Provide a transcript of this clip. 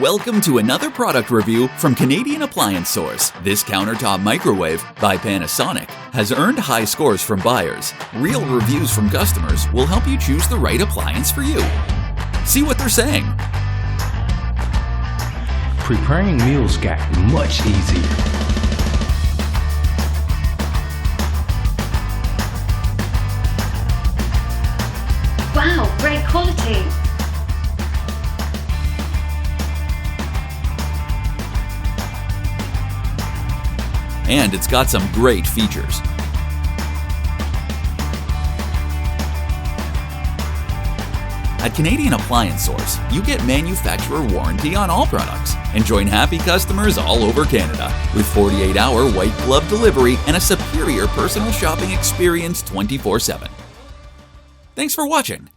Welcome to another product review from Canadian Appliance Source. This countertop microwave by Panasonic has earned high scores from buyers. Real reviews from customers will help you choose the right appliance for you. See what they're saying. Preparing meals got much easier. Wow, great quality! And it's got some great features. At Canadian Appliance Source, you get manufacturer warranty on all products and join happy customers all over Canada with 48-hour white glove delivery and a superior personal shopping experience 24/7. Thanks for watching.